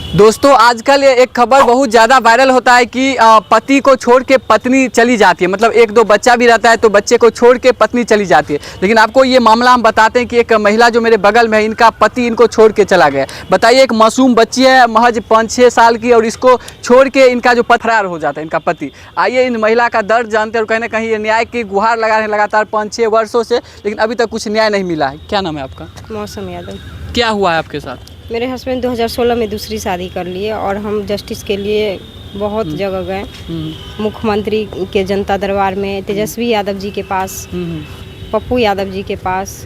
दोस्तों आजकल ये एक खबर बहुत ज़्यादा वायरल होता है कि पति को छोड़ के पत्नी चली जाती है। मतलब एक दो बच्चा भी रहता है तो बच्चे को छोड़ के पत्नी चली जाती है। लेकिन आपको ये मामला हम बताते हैं कि एक महिला जो मेरे बगल में है, इनका पति इनको छोड़ के चला गया। बताइए, एक मासूम बच्ची है महज 5-6 साल की, और इसको छोड़ के इनका जो फरार हो जाता है इनका पति। आइए इन महिला का दर्द जानते हैं, और कहीं ना कहीं ये न्याय की गुहार लगा रहे हैं लगातार 5-6 वर्षों से, लेकिन अभी तक कुछ न्याय नहीं मिला है। क्या नाम है आपका? मौसम यादव। क्या हुआ है आपके साथ? मेरे हस्बैंड 2016 में दूसरी शादी कर लिए और हम जस्टिस के लिए बहुत जगह गए। मुख्यमंत्री के जनता दरबार में, तेजस्वी यादव जी के पास, पप्पू यादव जी के पास,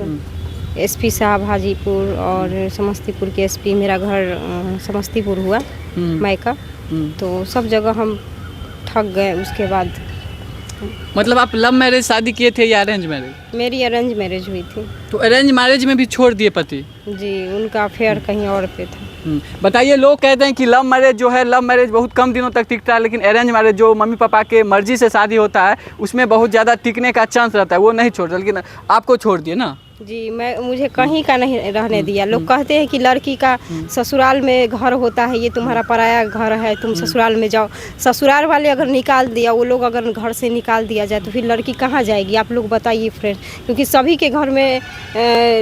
एसपी साहब हाजीपुर और समस्तीपुर के एसपी। मेरा घर समस्तीपुर हुआ मायका। तो सब जगह हम थक गए। उसके बाद मतलब आप लव मैरिज शादी किए थे या अरेंज मैरिज? मेरी अरेंज मैरिज हुई थी। तो अरेंज मैरिज में भी छोड़ दिए पति? जी, उनका अफेयर कहीं और पे था। बताइए, लोग कहते हैं कि लव मैरिज जो है, लव मैरिज बहुत कम दिनों तक टिकता है, लेकिन अरेंज मैरिज जो मम्मी पापा के मर्जी से शादी होता है उसमें बहुत ज़्यादा टिकने का चांस रहता है, वो नहीं छोड़ता। लेकिन आपको छोड़ दिए ना? जी, मुझे कहीं का नहीं रहने दिया। लोग कहते हैं कि लड़की का ससुराल में घर होता है, ये तुम्हारा पराया घर है, तुम ससुराल में जाओ। ससुराल वाले अगर निकाल दिया, वो लोग अगर घर से निकाल दिया जाए तो फिर लड़की कहाँ जाएगी? आप लोग बताइए फ्रेंड, क्योंकि सभी के घर में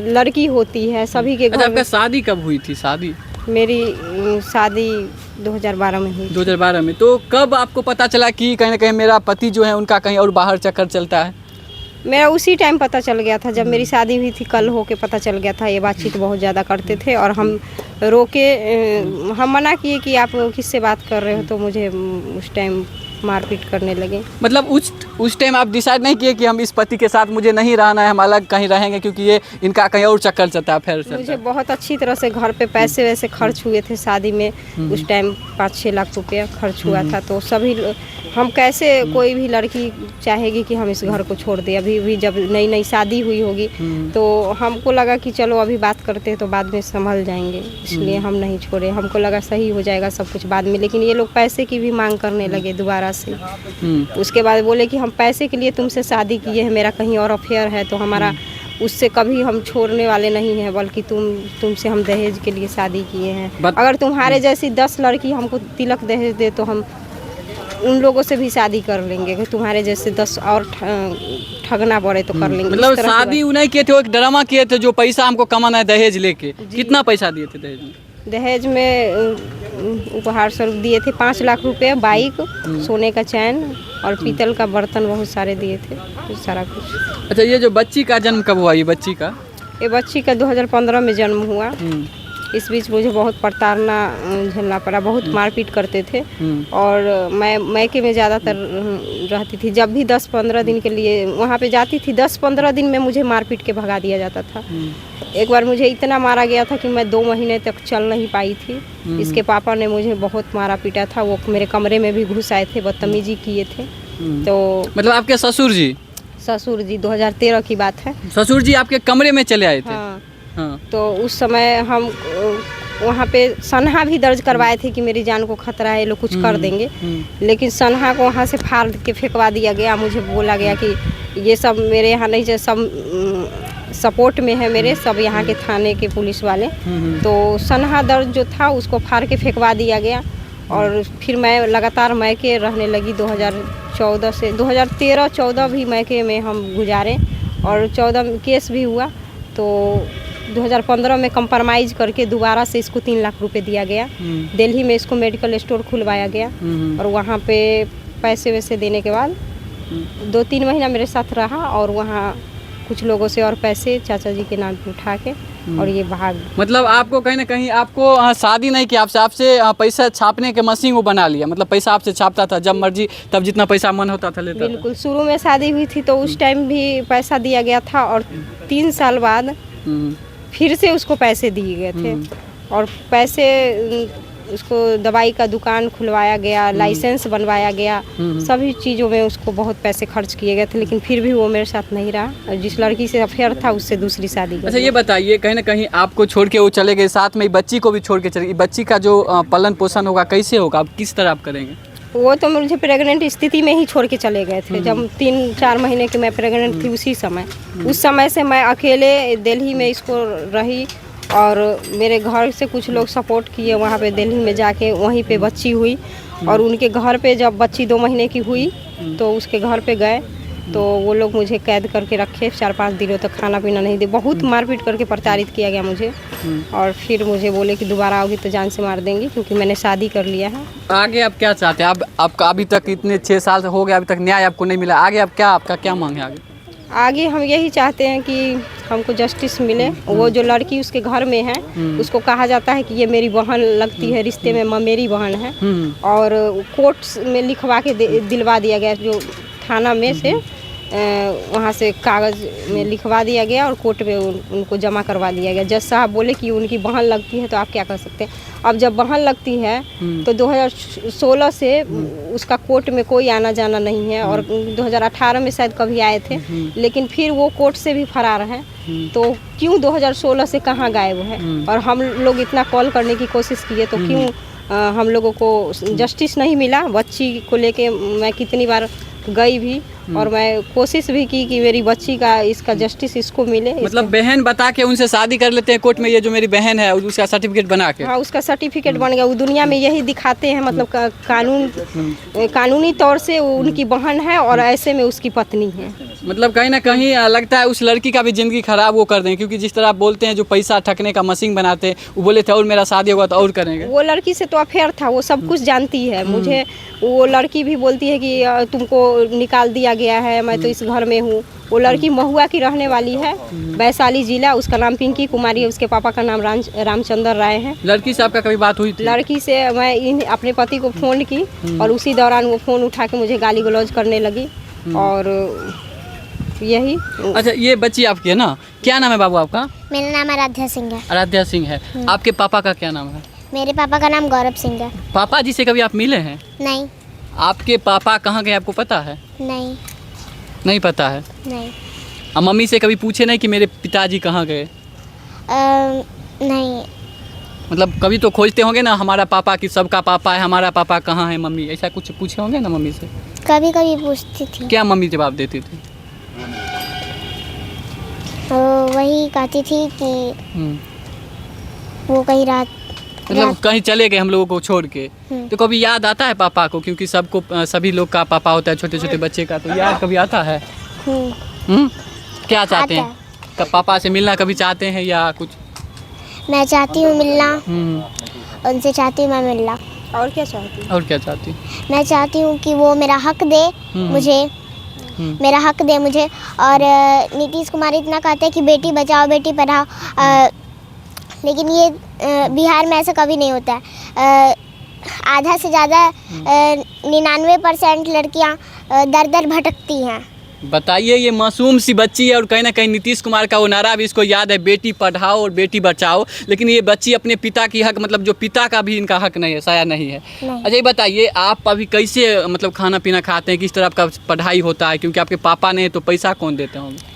लड़की होती है, सभी के घर। आपका शादी कब हुई थी? शादी मेरी शादी 2012 में हुई। 2012 में? तो कब आपको पता चला कि कहीं ना कहीं मेरा पति जो है उनका कहीं और बाहर चक्कर चलता है? मेरा उसी टाइम पता चल गया था जब मेरी शादी हुई थी। कल होके पता चल गया था। ये बातचीत बहुत ज़्यादा करते थे और हम रोके, हम मना किए कि आप किससे बात कर रहे हो, तो मुझे उस टाइम मारपीट करने लगे। मतलब उस टाइम आप डिसाइड नहीं किए कि हम इस पति के साथ मुझे नहीं रहना है, हम अलग कहीं रहेंगे, क्योंकि ये इनका कहीं और चक्कर चलता है, फिर मुझे बहुत अच्छी तरह से घर पे पैसे वैसे खर्च हुए थे शादी में। उस टाइम 5-6 लाख रुपया खर्च हुआ था। तो सभी हम कैसे, कोई भी लड़की चाहेगी कि हम इस घर को छोड़ दें। अभी भी जब नई नई शादी हुई होगी तो हमको लगा कि चलो अभी बात करते हैं तो बाद में संभल जाएंगे, इसलिए हम नहीं छोड़े। हमको लगा सही हो जाएगा सब कुछ बाद में, लेकिन ये लोग पैसे की भी मांग करने लगे दोबारा से। उसके बाद बोले कि हम पैसे के लिए तुमसे शादी किए हैं, मेरा कहीं और अफेयर है, तो हमारा उससे कभी हम छोड़ने वाले नहीं हैं, बल्कि तुमसे हम दहेज के लिए शादी किए हैं। अगर तुम्हारे जैसी 10 लड़की हमको तिलक दहेज दे तो हम उन लोगों से भी शादी कर लेंगे। कि तुम्हारे जैसे 10 और ठगना पड़े तो कर लेंगे। मतलब शादी उन्हें किए थे, एक ड्रामा किए थे जो पैसा हमको कमाना है दहेज लेके। कितना पैसा दिए थे दहेज में? दहेज में उपहार स्वरूप दिए थे 5 लाख रुपए, बाइक, सोने का चैन और पीतल का बर्तन बहुत सारे दिए थे, सारा कुछ। अच्छा, ये जो बच्ची का जन्म कब हुआ? ये बच्ची का 2015 में जन्म हुआ। इस बीच मुझे बहुत प्रताड़ना झेलना पड़ा, बहुत मारपीट करते थे और मैं मैके में ज़्यादातर रहती थी। जब भी 10-15 दिन के लिए वहाँ पे जाती थी, 10-15 दिन में मुझे मारपीट के भगा दिया जाता था। एक बार मुझे इतना मारा गया था कि मैं 2 महीने तक चल नहीं पाई थी। इसके पापा ने मुझे बहुत मारा पीटा था। वो मेरे कमरे में भी घुस आए थे, बदतमीजी किए थे। तो मतलब आपके ससुर जी? ससुर जी 2013 की बात है। ससुर जी आपके कमरे में चले आए थे? हाँ। तो उस समय हम वहाँ पे सनहा भी दर्ज करवाए थे कि मेरी जान को खतरा है, ये लोग कुछ कर देंगे। लेकिन सनहा को वहाँ से फाड़ के फेंकवा दिया गया। मुझे बोला गया कि ये सब मेरे यहाँ नहीं, सब सपोर्ट में है मेरे, सब यहाँ के थाने के पुलिस वाले। तो सनहा दर्ज जो था उसको फाड़ के फेंकवा दिया गया। और फिर मैं लगातार मैके रहने लगी 2014 से। 2013-14 भी मैके में हम गुजारे और 14 में केस भी हुआ। तो 2015 में कंप्रोमाइज़ करके दोबारा से इसको 3 लाख रुपए दिया गया। दिल्ली में इसको मेडिकल स्टोर खुलवाया गया और वहाँ पे पैसे वैसे देने के बाद 2-3 महीना मेरे साथ रहा और वहाँ कुछ लोगों से और पैसे चाचा जी के नाम पे उठा के और ये भाग। मतलब आपको कहीं ना कहीं आपको शादी नहीं किया, आपसे पैसा छापने के मशीन वो बना लिया। मतलब पैसा आपसे छापता था, जब मर्जी तब जितना पैसा मन होता था लेता। बिल्कुल। शुरू में शादी हुई थी तो उस टाइम भी पैसा दिया गया था और 3 साल बाद फिर से उसको पैसे दिए गए थे और पैसे उसको दवाई का दुकान खुलवाया गया, लाइसेंस बनवाया गया, सभी चीज़ों में उसको बहुत पैसे खर्च किए गए थे। लेकिन फिर भी वो मेरे साथ नहीं रहा और जिस लड़की से अफेयर था उससे दूसरी शादी कर। अच्छा, ये बताइए, कहीं ना कहीं आपको छोड़ के वो चले गए, साथ में बच्ची को भी छोड़ के चले गए। बच्ची का जो पालन पोषण होगा कैसे होगा? आप किस तरह आप करेंगे? वो तो मुझे प्रेग्नेंट स्थिति में ही छोड़ के चले गए थे। जब 3-4 महीने की मैं प्रेग्नेंट थी उसी समय, उस समय से मैं अकेले दिल्ली में इसको रही और मेरे घर से कुछ लोग सपोर्ट किए वहाँ पे दिल्ली में जाके, वहीं पे बच्ची हुई। और उनके घर पे जब बच्ची 2 महीने की हुई तो उसके घर पे गए तो वो लोग मुझे कैद करके रखे 4-5 दिनों तक, खाना पीना नहीं दे, बहुत मारपीट करके प्रताड़ित किया गया मुझे। और फिर मुझे बोले कि दोबारा आओगी तो जान से मार देंगे, क्योंकि मैंने शादी कर लिया है। आगे आप क्या चाहते हैं? अब आपका अभी तक इतने 6 साल हो गए, अभी तक न्याय आपको नहीं मिला, आगे आप आपका क्या मांग है आगे? आगे हम यही चाहते हैं कि हमको जस्टिस मिले। वो जो लड़की उसके घर में है उसको कहा जाता है कि ये मेरी बहन लगती है, रिश्ते में मेरी बहन है। और कोर्ट में लिखवा के दिलवा दिया गया, जो थाना में से वहाँ से कागज़ में लिखवा दिया गया और कोर्ट में उनको जमा करवा दिया गया। जज साहब बोले कि उनकी बहन लगती है तो आप क्या कर सकते हैं। अब जब बहन लगती है तो 2016 से उसका कोर्ट में कोई आना जाना नहीं है, और 2018 में शायद कभी आए थे, लेकिन फिर वो कोर्ट से भी फरार है। तो क्यों 2016 से कहाँ गायब है? और हम लोग इतना कॉल करने की कोशिश किए तो क्यों हम लोगों को जस्टिस नहीं मिला? बच्ची को लेके मैं कितनी बार गई भी और मैं कोशिश भी की कि मेरी बच्ची का इसका जस्टिस इसको मिले। मतलब बहन बता के उनसे शादी कर लेते हैं कोर्ट में, ये जो मेरी बहन है उसका सर्टिफिकेट बना के। हाँ, उसका सर्टिफिकेट बन गया। वो दुनिया में यही दिखाते हैं, मतलब कानूनी तौर से वो उनकी बहन है और ऐसे में उसकी पत्नी है। मतलब कहीं ना कहीं लगता है उस लड़की का भी ज़िंदगी खराब वो कर दें, क्योंकि जिस तरह आप बोलते हैं जो पैसा ठगने का मशीन बनाते हैं, वो बोले थे और मेरा शादी होगा तो और करेंगे। वो लड़की से तो अफेयर था, वो सब कुछ जानती है। मुझे वो लड़की भी बोलती है कि तुमको निकाल दिया गया है, मैं तो इस घर में हूँ। वो लड़की महुआ की रहने वाली है, वैशाली जिला। उसका नाम पिंकी कुमारी है, उसके पापा का नाम रामचंद्र राय है। लड़की से आपका कभी बात हुई थी? लड़की से मैं अपने पति को फ़ोन की और उसी दौरान वो फ़ोन उठा के मुझे गाली गलौज करने लगी। और यही। अच्छा, ये बच्ची आपकी है ना? क्या नाम है बाबू आपका? मेरा नाम आराध्या सिंह है। आराध्या सिंह है। आपके पापा का क्या नाम है? मेरे पापा का नाम गौरव सिंह है। पापा जी से कभी आप मिले हैं? नहीं। आपके पापा कहाँ गए आपको पता है? नहीं। नहीं पता है? नहीं। अब मम्मी से कभी पूछे नहीं कि मेरे पिताजी कहाँ गए? नहीं। मतलब कभी तो खोजते होंगे ना हमारा पापा, कि सबका पापा है, हमारा पापा कहाँ है मम्मी, ऐसा कुछ पूछे होंगे ना मम्मी से? कभी कभी पूछती थी। क्या मम्मी जवाब देती थी? वही कहती थी कि वो कहीं रात मतलब कहीं चले गए हम लोगों को छोड़ के। तो कभी याद आता है पापा को? क्योंकि सबको, सभी लोग का पापा होता है, छोटे छोटे बच्चे का, तो याद कभी आता है? क्या चाहते हैं? कब पापा से मिलना कभी चाहते हैं या कुछ? मैं चाहती हूँ मिलना, उनसे चाहती हूँ मैं मिलना। और क्या चाहती हूँ? और क्या चाहती? मैं चाहती हूँ कि वो मेरा हक दे मुझे, मेरा हक दे मुझे। और नीतीश कुमार इतना कहते हैं कि बेटी बचाओ बेटी पढ़ाओ, लेकिन ये बिहार में ऐसा कभी नहीं होता है। आधा से ज़्यादा 99% लड़कियाँ दर दर भटकती हैं। बताइए, ये मासूम सी बच्ची है और कहीं ना कहीं नीतीश कुमार का वो नारा भी इसको याद है, बेटी पढ़ाओ और बेटी बचाओ, लेकिन ये बच्ची अपने पिता की हक, मतलब जो पिता का भी इनका हक नहीं है, शायद नहीं है। अच्छा, ये बताइए आप अभी कैसे मतलब खाना पीना खाते हैं, किस तरह आपका पढ़ाई होता है? क्योंकि आपके पापा नहीं तो पैसा कौन देते होंगे?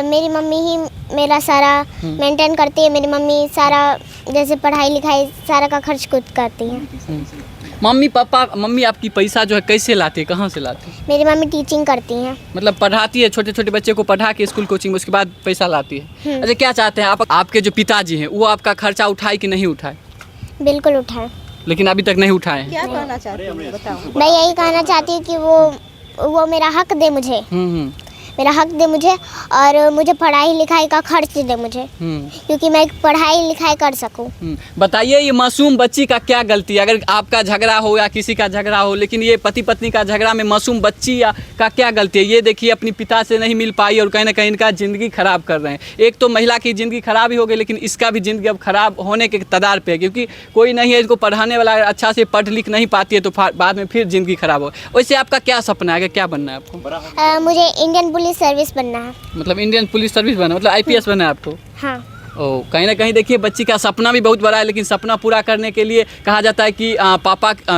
मेरी मम्मी ही मेरा सारा मेंटेन करती है। मेरी मम्मी सारा, जैसे पढ़ाई लिखाई सारा का खर्च खुद करती है। मम्मी आपकी पैसा जो है कैसे लाती है, कहाँ से लाती है? मेरी मम्मी टीचिंग करती हैं। मतलब पढ़ाती है, छोटे छोटे बच्चे को पढ़ा के स्कूल कोचिंग, उसके बाद पैसा लाती है। अच्छा, क्या चाहते हैं आप, आपके जो पिताजी हैं वो आपका खर्चा उठाए कि नहीं उठाए? बिल्कुल उठाए। लेकिन अभी तक नहीं उठाए हैं। क्या कहना चाहते हैं बताओ? मैं यही कहना चाहती हूँ कि वो मेरा हक दे मुझे, मेरा हक दे मुझे, और मुझे पढ़ाई लिखाई का खर्च दे मुझे, क्योंकि मैं पढ़ाई लिखाई कर सकूं। बताइए, ये मासूम बच्ची का क्या गलती है? अगर आपका झगड़ा हो या किसी का झगड़ा हो, लेकिन ये पति पत्नी का झगड़ा में मासूम बच्ची का क्या गलती है? ये देखिए, अपनी पिता से नहीं मिल पाई और कहीं ना कहीं इनका ज़िंदगी खराब कर रहे हैं। एक तो महिला की ज़िंदगी खराब ही हो गई, लेकिन इसका भी ज़िंदगी अब खराब होने के कगार पे है, क्योंकि कोई नहीं है इसको पढ़ाने वाला। अच्छा से पढ़ लिख नहीं पाती है तो बाद में फिर ज़िंदगी खराब हो। वैसे आपका क्या सपना है, क्या बनना है आपको? मुझे इंडियन पुलिस सर्विस बनना है। मतलब इंडियन पुलिस सर्विस बनना, मतलब IPS बनना है आपको? हाँ। ओ, कहीं ना कहीं देखिए, बच्ची का सपना भी बहुत बड़ा है, लेकिन सपना पूरा करने के लिए कहा जाता है कि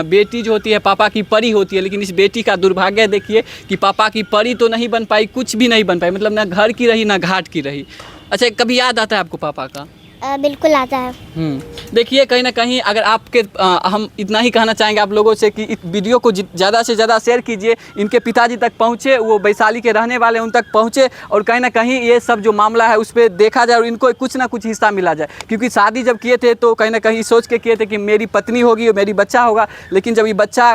बेटी जो होती है पापा की परी होती है, लेकिन इस बेटी का दुर्भाग्य देखिए कि पापा की परी तो नहीं बन पाई, कुछ भी नहीं बन पाई, मतलब ना घर की रही ना घाट की रही। अच्छा, कभी याद आता है आपको पापा का? बिल्कुल आता है। देखिए कहीं ना कहीं अगर आपके हम इतना ही कहना चाहेंगे आप लोगों से कि इस वीडियो को ज़्यादा से ज़्यादा शेयर कीजिए, इनके पिताजी तक पहुँचे, वो वैशाली के रहने वाले उन तक पहुँचे और कहीं ना कहीं ये सब जो मामला है उस पर देखा जाए और इनको कुछ ना कुछ हिस्सा मिला जाए। क्योंकि शादी जब किए थे तो कहीं ना कहीं सोच के किए थे कि मेरी पत्नी होगी और मेरी बच्चा होगा, लेकिन जब ये बच्चा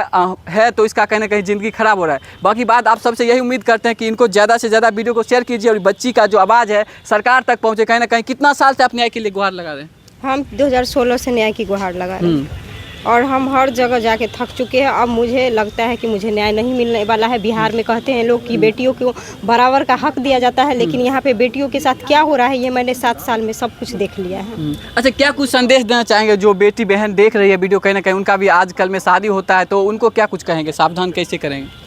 है तो इसका कहीं ना कहीं ज़िंदगी ख़राब हो रहा है। बाकी बात आप सबसे यही उम्मीद करते हैं कि इनको ज़्यादा से ज़्यादा वीडियो को शेयर कीजिए और बच्ची का जो आवाज़ है सरकार तक पहुँचे। कहीं ना कहीं कितना साल से आप न्याय के लिए गुहार लगा रहे हैं? हम 2016 से न्याय की गुहार लगा रहे हैं और हम हर जगह जाके थक चुके हैं। अब मुझे लगता है कि मुझे न्याय नहीं मिलने वाला है। बिहार में कहते हैं लोग कि बेटियों को बराबर का हक दिया जाता है, लेकिन यहाँ पे बेटियों के साथ क्या हो रहा है ये मैंने 7 साल में सब कुछ देख लिया है। अच्छा, क्या कुछ संदेश देना चाहेंगे जो बेटी बहन देख रही है वीडियो, कहीं ना कहीं उनका भी आजकल में शादी होता है तो उनको क्या कुछ कहेंगे, सावधान कैसे करेंगे?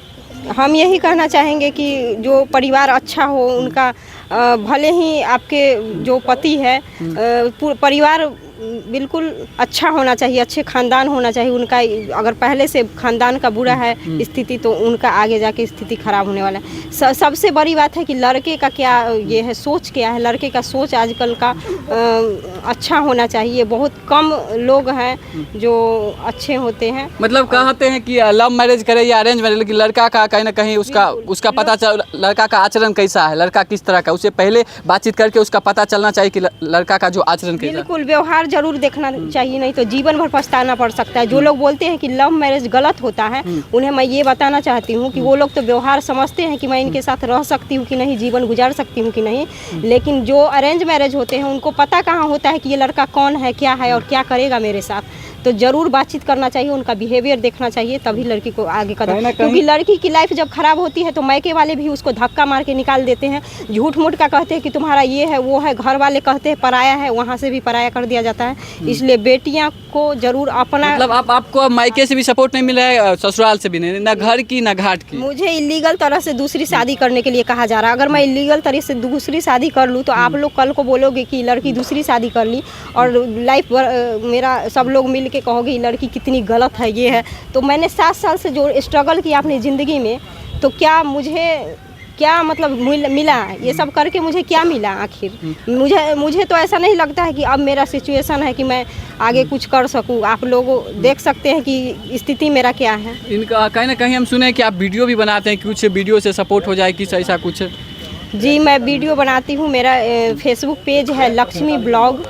हम यही कहना चाहेंगे कि जो परिवार अच्छा हो उनका, भले ही आपके जो पति है परिवार बिल्कुल अच्छा होना चाहिए, अच्छे खानदान होना चाहिए उनका। अगर पहले से खानदान का बुरा है स्थिति तो उनका आगे जाके स्थिति खराब होने वाला है। सबसे बड़ी बात है कि लड़के का क्या ये है, सोच क्या है। लड़के का सोच आजकल का अच्छा होना चाहिए। बहुत कम लोग हैं जो अच्छे होते हैं। मतलब कहते हैं कि लव मैरिज करे या अरेंज मैरिज, लेकिन लड़का का कहीं ना कहीं उसका पता चल, लड़का का आचरण कैसा है, लड़का किस तरह का, उसे पहले बातचीत करके उसका पता चलना चाहिए कि लड़का का जो आचरण कैसा है। बिल्कुल व्यवहार जरूर देखना चाहिए, नहीं तो जीवन भर पछताना पड़ सकता है। जो लोग बोलते हैं कि लव मैरिज गलत होता है उन्हें मैं ये बताना चाहती हूँ कि वो लोग तो व्यवहार समझते हैं कि मैं इनके साथ रह सकती हूँ कि नहीं, जीवन गुजार सकती हूँ कि नहीं, लेकिन जो अरेंज मैरिज होते हैं उनको पता कहाँ होता है कि ये लड़का कौन है, क्या है और क्या करेगा मेरे साथ। तो जरूर बातचीत करना चाहिए, उनका बिहेवियर देखना चाहिए, तभी लड़की को आगे कदम। क्योंकि लड़की की लाइफ जब खराब होती है तो मायके वाले भी उसको धक्का मार के निकाल देते हैं। झूठ मूठ का कहते हैं कि तुम्हारा ये है वो है, घर वाले कहते हैं पराया है, वहाँ से भी पराया कर दिया जाता है। इसलिए बेटियां को जरूर अपना, मतलब आपको मायके से भी सपोर्ट नहीं मिला है, ससुराल से भी नहीं, ना घर की ना घाट की? मुझे इलीगल तरह से दूसरी शादी करने के लिए कहा जा रहा है। अगर मैं इलीगल तरह से दूसरी शादी कर लूँ तो आप लोग कल को बोलोगे कि लड़की दूसरी शादी कर ली और लाइफ मेरा सब लोग मिल के कहोगे ये लड़की कितनी गलत है, ये है। तो मैंने 7 साल से जो स्ट्रगल किया अपनी ज़िंदगी में, तो क्या मुझे क्या मतलब मिला, ये सब करके मुझे क्या मिला आखिर? मुझे तो ऐसा नहीं लगता है कि अब मेरा सिचुएशन है कि मैं आगे कुछ कर सकूं। आप लोग देख सकते हैं कि स्थिति मेरा क्या है। इनका कहीं ना कहीं हम सुने कि आप वीडियो भी बनाते हैं, कुछ वीडियो से सपोर्ट हो जाए, किस ऐसा कुछ? जी मैं वीडियो बनाती हूँ। मेरा फेसबुक पेज है लक्ष्मी ब्लॉग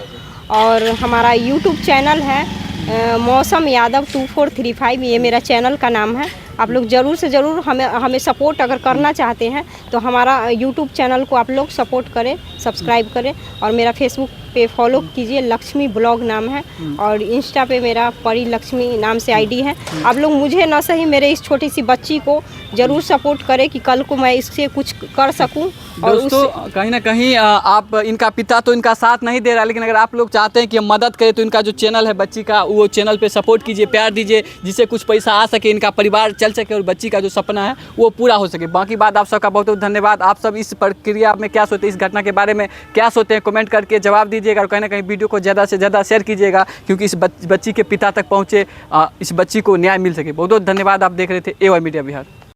और हमारा यूट्यूब चैनल है मौसम यादव 2435, ये मेरा चैनल का नाम है। आप लोग ज़रूर से ज़रूर हमें सपोर्ट अगर करना चाहते हैं तो हमारा यूट्यूब चैनल को आप लोग सपोर्ट करें, सब्सक्राइब करें और मेरा फेसबुक पे फॉलो कीजिए, लक्ष्मी ब्लॉग नाम है, और इंस्टा पे मेरा परी लक्ष्मी नाम से आईडी है। आप लोग मुझे न सही मेरे इस छोटी सी बच्ची को ज़रूर सपोर्ट करें कि कल को मैं इससे कुछ कर सकूं। और दोस्तों कहीं ना कहीं आप, इनका पिता तो इनका साथ नहीं दे रहा, लेकिन अगर आप लोग चाहते हैं कि हम मदद करें तो इनका जो चैनल है बच्ची का, वो चैनल पे सपोर्ट कीजिए, प्यार दीजिए, जिससे कुछ पैसा आ सके, इनका परिवार चल सके और बच्ची का जो सपना है वो पूरा हो सके। बाकी बात आप सबका बहुत बहुत धन्यवाद। आप सब इस प्रक्रिया में क्या सोचते हैं, इस घटना के बारे में क्या सोचते हैं, कमेंट करके जवाब दीजिएगा और कहीं ना कहीं वीडियो को ज़्यादा से ज़्यादा शेयर कीजिएगा क्योंकि इस बच्ची के पिता तक पहुँचे, इस बच्ची को न्याय मिल सके। बहुत बहुत धन्यवाद। आप देख रहे थे AY मीडिया बिहार।